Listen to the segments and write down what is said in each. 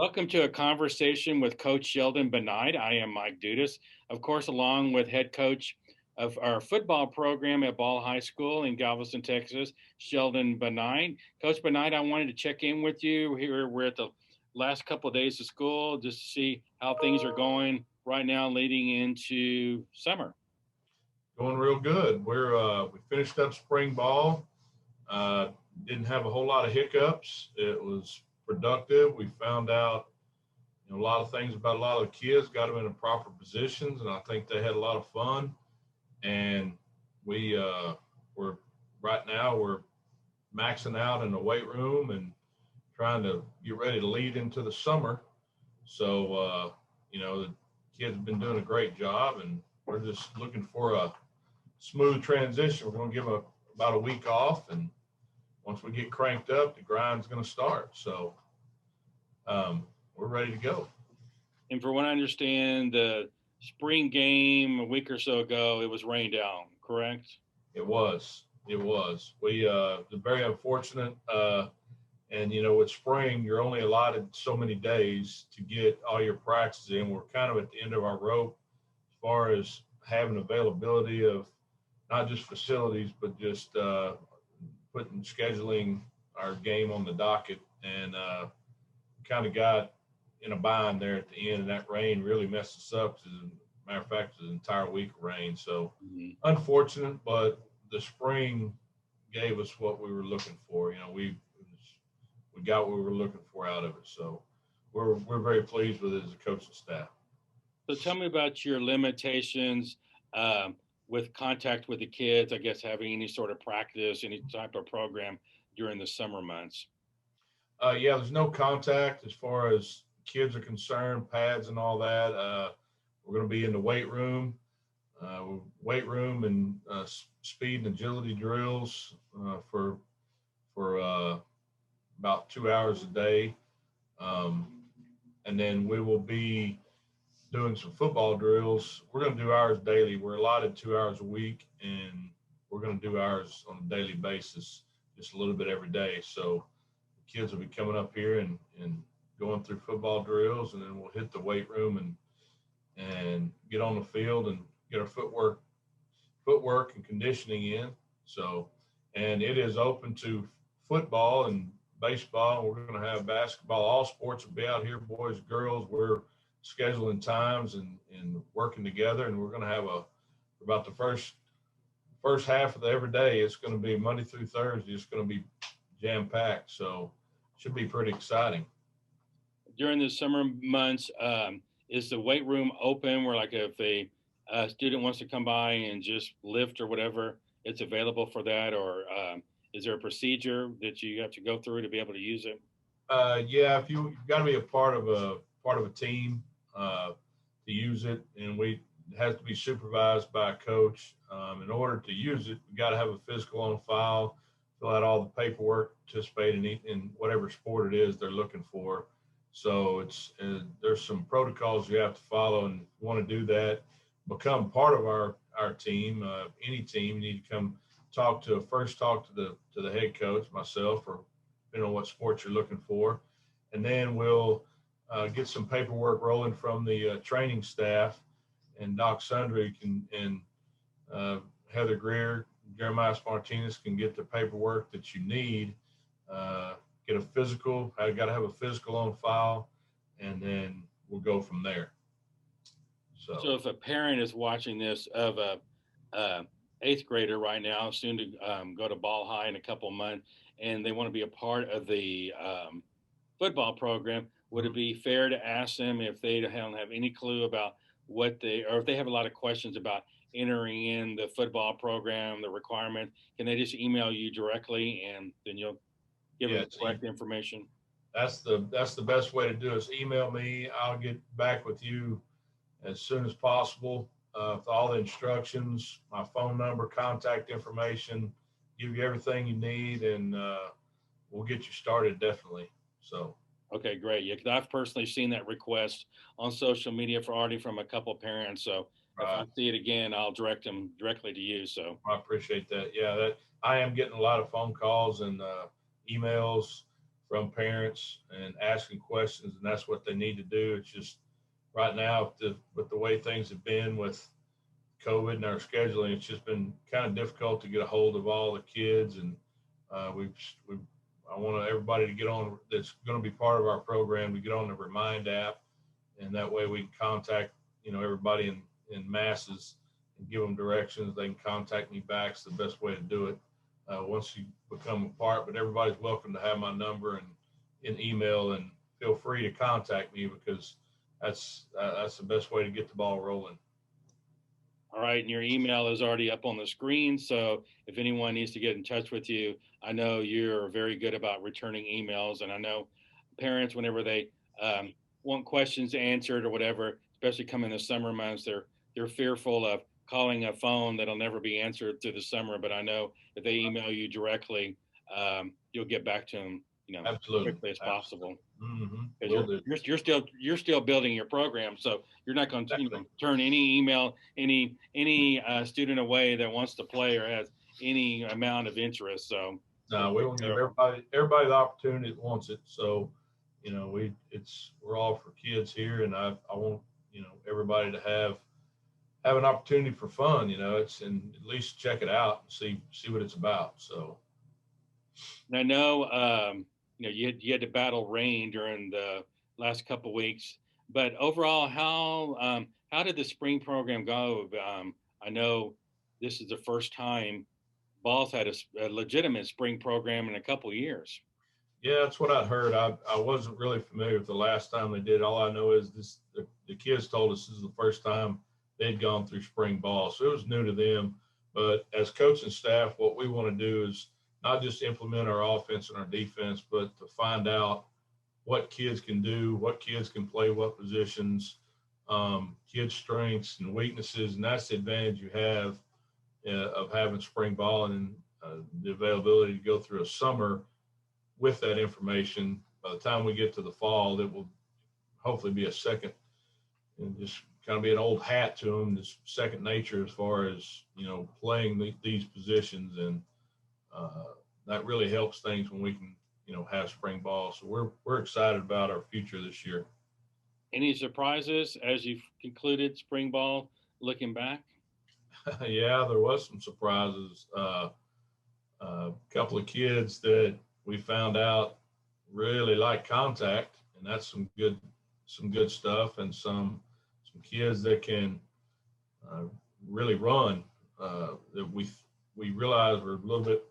Welcome to a conversation with Coach Sheldon Bennight. I am Mike Dudas, of course, along with head coach of our football program at Ball High School in Galveston, Texas, Sheldon Bennight. Coach Bennight, I wanted to check in with you. Here we're at the last couple of days of school just to see how things are going right now leading into summer. Going real good. We finished up spring ball. Uh, didn't have a whole lot of hiccups. It was productive. We found out a lot of things about a lot of the kids, got them in the proper positions, and I think they had a lot of fun. And we're right now we're maxing out in the weight room and trying to get ready to lead into the summer. So the kids have been doing a great job, and we're just looking for a smooth transition. We're going to give about a week off, and once we get cranked up, the grind's going to start. So we're ready to go. And for what I understand, the spring game a week or so ago, it was rained out, correct? It was. It was. We very unfortunate. And with spring, you're only allotted so many days to get all your practices in. We're kind of at the end of our rope as far as having availability of not just facilities, but just putting scheduling our game on the docket, and kind of got in a bind there at the end, and that rain really messed us up. As a matter of fact, it was an entire week of rain. So unfortunate, but the spring gave us what we were looking for. We got what we were looking for out of it. So we're very pleased with it as a coaching staff. So tell me about your limitations with contact with the kids, I guess having any sort of practice, any type of program during the summer months. Yeah, there's no contact as far as kids are concerned, pads and all that. We're going to be in the weight room and speed and agility drills for about 2 hours a day. And then we will be doing some football drills. We're going to do ours daily. We're allotted 2 hours a week, and we're going to do ours on a daily basis, just a little bit every day. So the kids will be coming up here and going through football drills, and then we'll hit the weight room and get on the field and get our footwork and conditioning in. So, and it is open to football and baseball. We're going to have basketball. All sports will be out here, boys, girls. We're scheduling times and working together, and we're going to have about the first half of every day. It's going to be Monday through Thursday. It's going to be jam packed, so it should be pretty exciting. During the summer months, is the weight room open where, like, if a student wants to come by and just lift or whatever, it's available for that? Or is there a procedure that you have to go through to be able to use it? Yeah, if you've got to be a part of a team to use it, and it has to be supervised by a coach. In order to use it, we got to have a physical on file, fill out all the paperwork, participate in whatever sport it is they're looking for. So there's some protocols you have to follow, and if you want to do that, become part of our team. Any team, you need to come talk to the head coach, myself, or depending on what sport you're looking for, and then we'll get some paperwork rolling from the training staff, and Doc Sundry and Heather Greer, Jeremiah Martinez can get the paperwork that you need. Get a physical. I got to have a physical on file, and then we'll go from there. So if a parent is watching this of a eighth grader right now, soon to go to Ball High in a couple of months, and they want to be a part of the football program, would it be fair to ask them if they don't have any clue about or if they have a lot of questions about entering in the football program, the requirement, can they just email you directly, and then you'll give them the correct information? That's the best way to do it. Is email me. I'll get back with you as soon as possible with all the instructions, my phone number, contact information, give you everything you need, and we'll get you started definitely. So. Okay, great. Yeah, because I've personally seen that request on social media already from a couple of parents. So if I see it again, I'll direct them directly to you. So I appreciate that. Yeah, that I am getting a lot of phone calls and emails from parents and asking questions, and that's what they need to do. It's just right now with the way things have been with COVID and our scheduling, it's just been kind of difficult to get a hold of all the kids. And we I want everybody to get on that's going to be part of our program to get on the Remind app, and that way we can contact everybody in masses and give them directions. They can contact me back. It's the best way to do it once you become a part. But everybody's welcome to have my number and in email, and feel free to contact me because that's the best way to get the ball rolling. All right, and your email is already up on the screen. So if anyone needs to get in touch with you, I know you're very good about returning emails, and I know parents, whenever they want questions answered or whatever, especially coming the summer months, they're fearful of calling a phone that'll never be answered through the summer. But I know if they email you directly, you'll get back to them, Absolutely, quickly as possible. Mm-hmm. You're still building your program, so you're not going to turn any email, any student away that wants to play or has any amount of interest. So no, we will give everybody the opportunity that wants it. So we're all for kids here, and I want everybody to have an opportunity for fun. And at least check it out and see what it's about. So I know you had to battle rain during the last couple of weeks, but overall, how did the spring program go? I know this is the first time Ball's had a legitimate spring program in a couple of years. Yeah, that's what I heard. I wasn't really familiar with the last time they did. All I know is the kids told us this is the first time they'd gone through spring ball, so it was new to them. But as coach and staff, what we want to do is not just implement our offense and our defense, but to find out what kids can do, what kids can play, what positions, kids' strengths and weaknesses, and that's the advantage you have of having spring ball and the availability to go through a summer with that information. By the time we get to the fall, it will hopefully be a second and just kind of be an old hat to them, just second nature as far as playing these positions, and that really helps things when we can have spring ball. So we're excited about our future this year. Any surprises as you've concluded spring ball looking back? Yeah, there was some surprises. A couple of kids that we found out really like contact, and that's some good stuff, and some kids that can really run that we realized were a little bit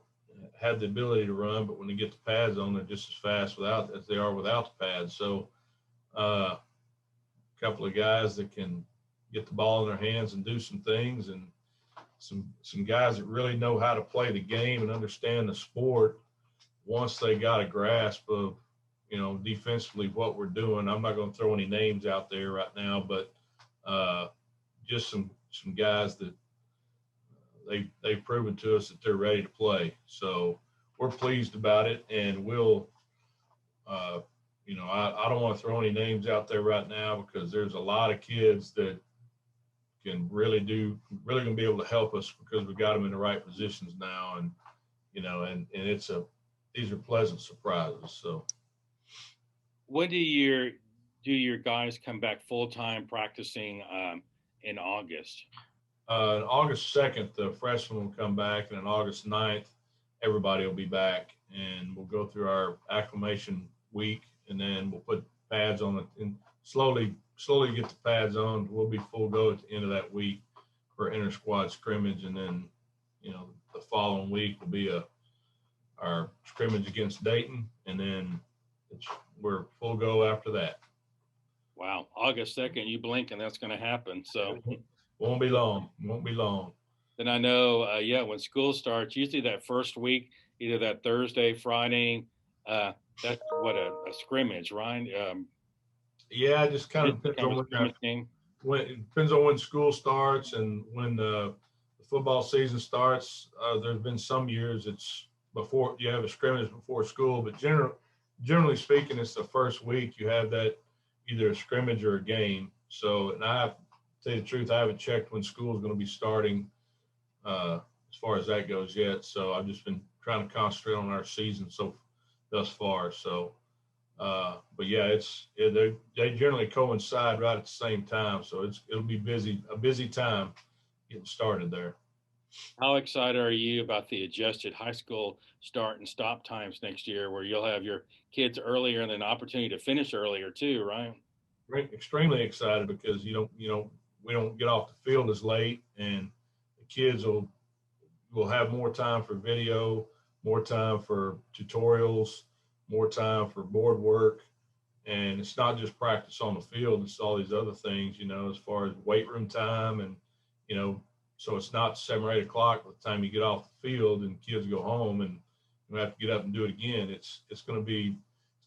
had the ability to run, but when they get the pads on, they're just as fast as they are without the pads. So a couple of guys that can get the ball in their hands and do some things, and some guys that really know how to play the game and understand the sport once they got a grasp of defensively what we're doing. I'm not going to throw any names out there right now, but just some guys that they've proven to us that they're ready to play. So we're pleased about it, and we'll I don't want to throw any names out there right now because there's a lot of kids that can really going to be able to help us because we got them in the right positions now, and these are pleasant surprises. So when do your guys come back full-time practicing in August? August 2nd, the freshmen will come back, and on August 9th, everybody will be back, and we'll go through our acclimation week, and then we'll put pads on it and slowly get the pads on. We'll be full go at the end of that week for inter-squad scrimmage, and then the following week will be our scrimmage against Dayton, and then we're full go after that. Wow, August 2nd, you blink and that's going to happen. So won't be long. Then I know, when school starts, usually that first week, either that Thursday, Friday, that's what a scrimmage, right? Yeah, it just kind of depends on when school starts and when the football season starts. There's been some years it's before you have a scrimmage before school, but generally speaking, it's the first week you have that either a scrimmage or a game. So, and I have to tell you the truth, I haven't checked when school is going to be starting as far as that goes yet. So I've just been trying to concentrate on our season so thus far. So, but yeah, they generally coincide right at the same time. So it'll be a busy time getting started there. How excited are you about the adjusted high school start and stop times next year, where you'll have your kids earlier and an opportunity to finish earlier too, right? Extremely excited because we don't get off the field as late, and the kids will have more time for video, more time for tutorials, more time for board work. And it's not just practice on the field, it's all these other things, as far as weight room time. And, you know, so it's not 7 or 8 o'clock by the time you get off the field and kids go home and you have to get up and do it again. It's going to be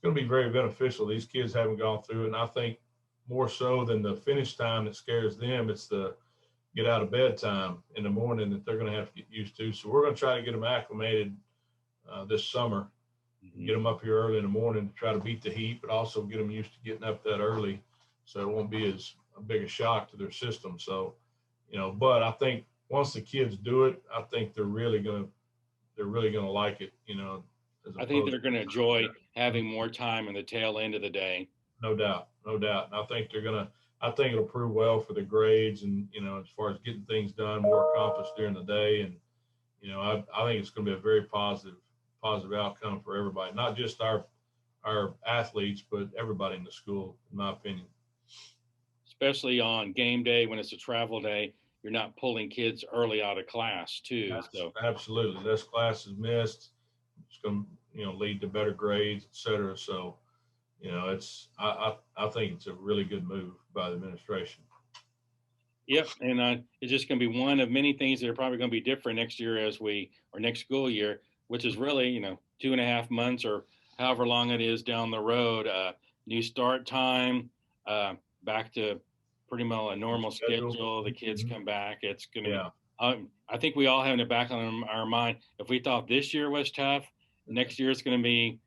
very beneficial. These kids haven't gone through it. And I think more so than the finish time that scares them, it's the get out of bed time in the morning that they're going to have to get used to. So we're going to try to get them acclimated this summer, get them up here early in the morning to try to beat the heat, but also get them used to getting up that early so it won't be as a big a shock to their system. So, but I think once the kids do it, I think they're really gonna like it, I think they're going to enjoy having more time in the tail end of the day. No doubt, no doubt. And I think it'll prove well for the grades and, as far as getting things done, more accomplished during the day. And, I think it's going to be a very positive outcome for everybody, not just our athletes, but everybody in the school, in my opinion. Especially on game day when it's a travel day, you're not pulling kids early out of class too. So absolutely, less classes missed. It's going to lead to better grades, et cetera. So I think it's a really good move by the administration. Yep, and it's just going to be one of many things that are probably going to be different next year or next school year, which is really 2.5 months or however long it is down the road. New start time, back to pretty much a normal schedule. The kids come back. It's going to be. I think we all have in the back of our mind, if we thought this year was tough, next year it's going to be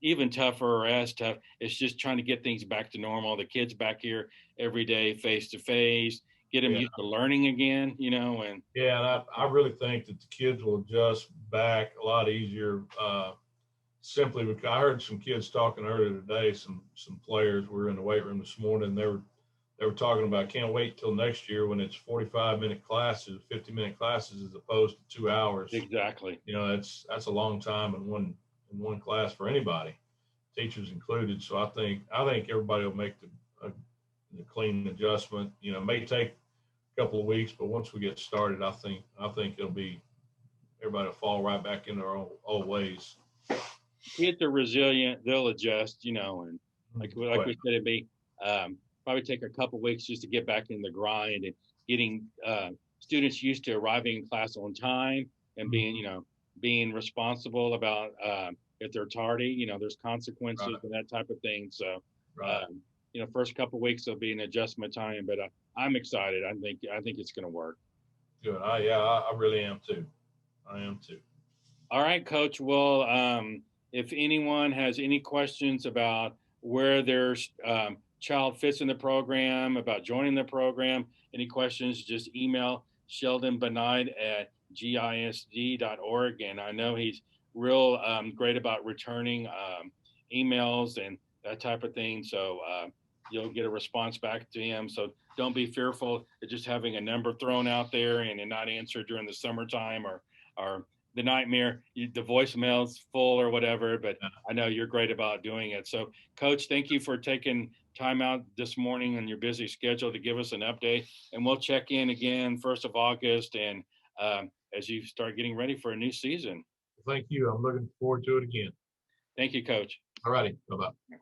even tougher or as tough. It's just trying to get things back to normal. The kids back here every day, face to face, get them used to learning again, and I really think that the kids will adjust back a lot easier. Simply because I heard some kids talking earlier today, some players were in the weight room this morning, and they were talking about can't wait till next year when it's 45-minute classes, 50-minute classes as opposed to 2 hours. Exactly. That's a long time in one class for anybody, teachers included. So I think everybody will make the clean adjustment. It may take a couple of weeks, but once we get started, I think it'll be everybody will fall right back in their old ways. Kids are resilient; they'll adjust, and like we said, it'd be probably take a couple of weeks just to get back in the grind and getting students used to arriving in class on time and being responsible about if they're tardy. There's consequences and that type of thing. So, first couple of weeks will be an adjustment time, but I'm excited. I think it's going to work. Good. I really am too. I am too. All right, Coach. Well, if anyone has any questions about where their child fits in the program, about joining the program, any questions, just email Sheldon Bennight at gisd.org. And I know he's real great about returning emails and that type of thing. So you'll get a response back to him. So don't be fearful of just having a number thrown out there and not answered during the summertime or the nightmare, the voicemail's full or whatever, but I know you're great about doing it. So, Coach, thank you for taking time out this morning on your busy schedule to give us an update. And we'll check in again 1st of August and as you start getting ready for a new season. Thank you. I'm looking forward to it again. Thank you, Coach. All righty. Bye-bye.